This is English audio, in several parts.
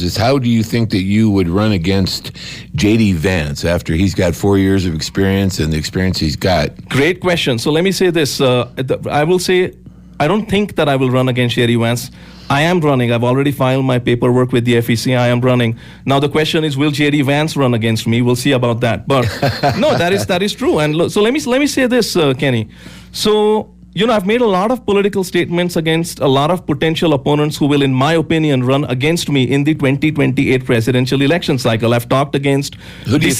is how do you think that you would run against J.D. Vance after he's got 4 years of experience and the experience he's got? Great question. So let me say this. I will say I don't think that I will run against J.D. Vance. I am running. I've already filed my paperwork with the FEC. I am running. Now the question is, will J.D. Vance run against me? We'll see about that. But no, that is true. And look, so let me say this, Kenny. So, I've made a lot of political statements against a lot of potential opponents who will, in my opinion, run against me in the 2028 presidential election cycle. I've talked against... Who do you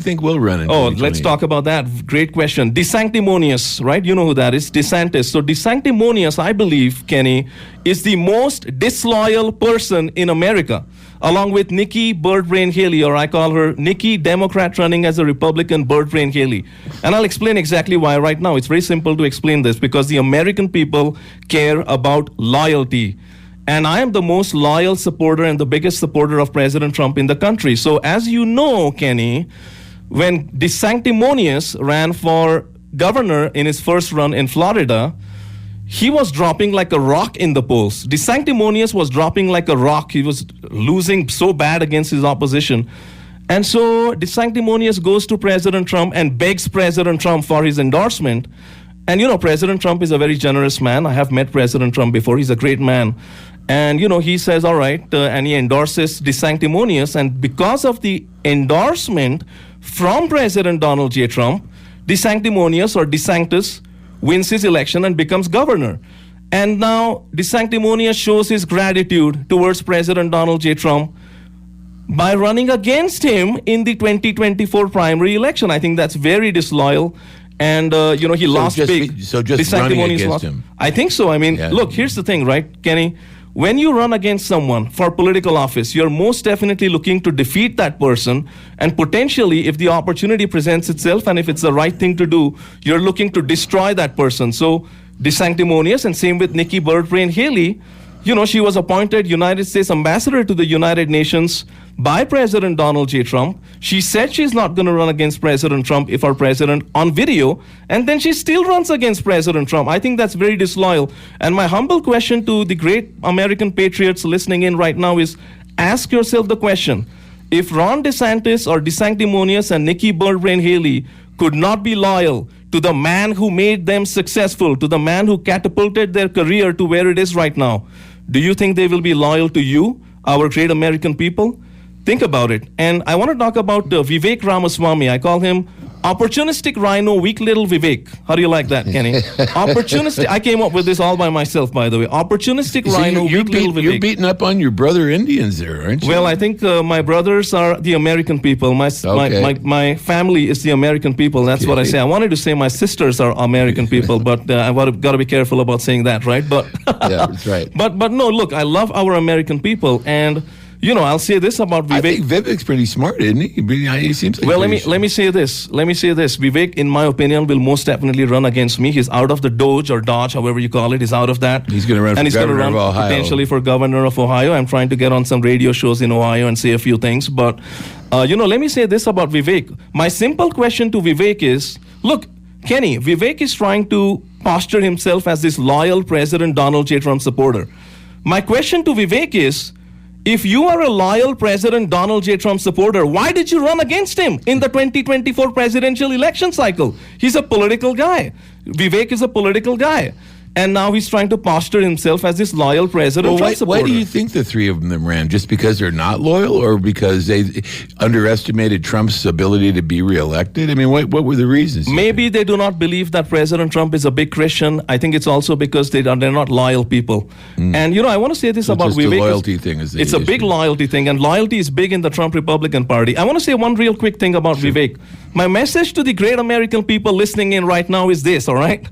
think will run in 2028? Let's talk about that. Great question. DeSanctimonious, right? You know who that is, DeSantis. So DeSanctimonious, I believe, Kenny, is the most disloyal person in America, along with Nikki Birdbrain Haley, or I call her Nikki, Democrat running as a Republican, Birdbrain Haley. And I'll explain exactly why right now. It's very simple to explain this, because the American people care about loyalty. And I am the most loyal supporter and the biggest supporter of President Trump in the country. So as you know, Kenny, when DeSanctimonious ran for governor in his first run in Florida, he was dropping like a rock in the polls. DeSanctimonious was dropping like a rock. He was losing so bad against his opposition. And so DeSanctimonious goes to President Trump and begs President Trump for his endorsement. And, President Trump is a very generous man. I have met President Trump before. He's a great man. And, he says, all right, and he endorses DeSanctimonious. And because of the endorsement from President Donald J. Trump, DeSanctimonious, or DeSantis, wins his election and becomes governor. And now DeSanctimonious shows his gratitude towards President Donald J. Trump by running against him in the 2024 primary election. I think that's very disloyal. And, he lost big. So just running against him. I think so. I mean, look, here's the thing, right, Kenny? When you run against someone for political office, you're most definitely looking to defeat that person. And potentially, if the opportunity presents itself and if it's the right thing to do, you're looking to destroy that person. So DeSanctimonious, and same with Nikki Birdbrain Haley, she was appointed United States ambassador to the United Nations by President Donald J. Trump. She said she's not going to run against President Trump if our president on video, and then she still runs against President Trump. I think that's very disloyal. And my humble question to the great American patriots listening in right now is, ask yourself the question, if Ron DeSantis or DeSanctimonious and Nikki Birdbrain Haley could not be loyal to the man who made them successful, to the man who catapulted their career to where it is right now, do you think they will be loyal to you, our great American people? Think about it. And I want to talk about Vivek Ram-A-Swamy. I call him Opportunistic RINO, weak little Vivek. How do you like that, Kenny? Opportunistic. I came up with this all by myself, by the way. Opportunistic RINO, weak little Vivek. You're beating up on your brother Indians there, aren't you? Well, I think my brothers are the American people. My family is the American people. That's what I say. I wanted to say my sisters are American people, but I've got to be careful about saying that, right? But yeah, that's right. But no, look, I love our American people, and I'll say this about Vivek. I think Vivek's pretty smart, isn't he? He seems like. Well, let me say this. Vivek, in my opinion, will most definitely run against me. He's out of the Dodge, however you call it. He's out of that. He's going to run for governor of Ohio. Potentially for governor of Ohio. I'm trying to get on some radio shows in Ohio and say a few things. But, let me say this about Vivek. My simple question to Vivek is, look, Kenny, Vivek is trying to posture himself as this loyal President Donald J. Trump supporter. My question to Vivek is, if you are a loyal President Donald J. Trump supporter, why did you run against him in the 2024 presidential election cycle? He's a political guy. Vivek is a political guy. And now he's trying to posture himself as this loyal President Trump supporter. Why do you think the three of them ran? Just because they're not loyal, or because they underestimated Trump's ability to be reelected? I mean, what were the reasons? Maybe they do not believe that President Trump is a big Christian. I think it's also because they're not loyal people. And, I want to say this about Vivek. The loyalty thing is it's a big loyalty thing, and loyalty is big in the Trump Republican Party. I want to say one real quick thing about Vivek. My message to the great American people listening in right now is this, all right?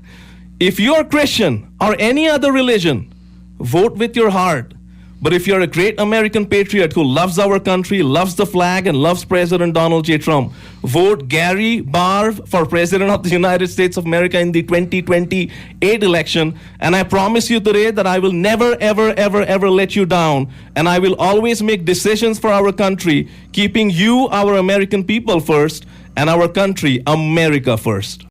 If you are Christian or any other religion, vote with your heart. But if you're a great American patriot who loves our country, loves the flag, and loves President Donald J. Trump, vote Gary Barve for President of the United States of America in the 2028 election. And I promise you today that I will never, ever, ever, ever let you down. And I will always make decisions for our country, keeping you, our American people, first, and our country, America, first.